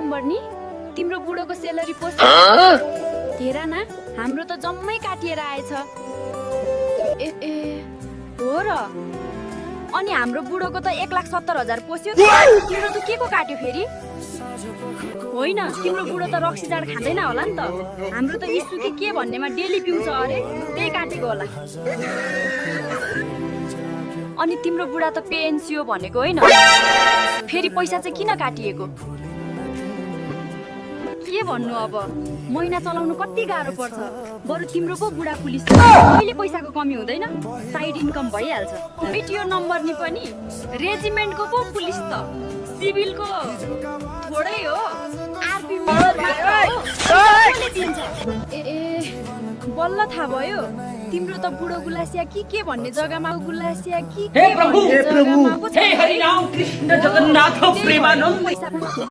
number नि तिम्रो बुढोको salary post हेर न हाम्रो त जम्मै काटिएर आएछ ए हो र अनि हाम्रो बुढोको त 1,70,000 पोस्यो तिम्रो त के को काट्यो फेरि होइन तिम्रो बुढो त रक्सी जाड खाँदैन होला नि त हाम्रो त इस्यु के भन्नेमा डेली पिउँछ अरे त्यही काटेको होला अनि तिम्रो बुढा त पेन्सियो भनेको होइन फेरि पैसा चाहिँ किन काटिएको के भन्नु अब महिना चलाउनु कति गाह्रो पर्छ बरु तिम्रो पो बुढा पुलिस कहिले पैसाको कमी हुँदैन साइड इन्कम भइहाल्छ यो नम्बर नि पनि रेजिमेन्टको पो पुलिस त सिभिलको थोरै हो आरपी बल्ल थाहा भयो तिम्रो त बुढो गुलासिया के भन्ने जग्गामा गुलासिया के हे प्रभु हे हरि राम कृष्ण जगन्नाथ प्रेमानन्द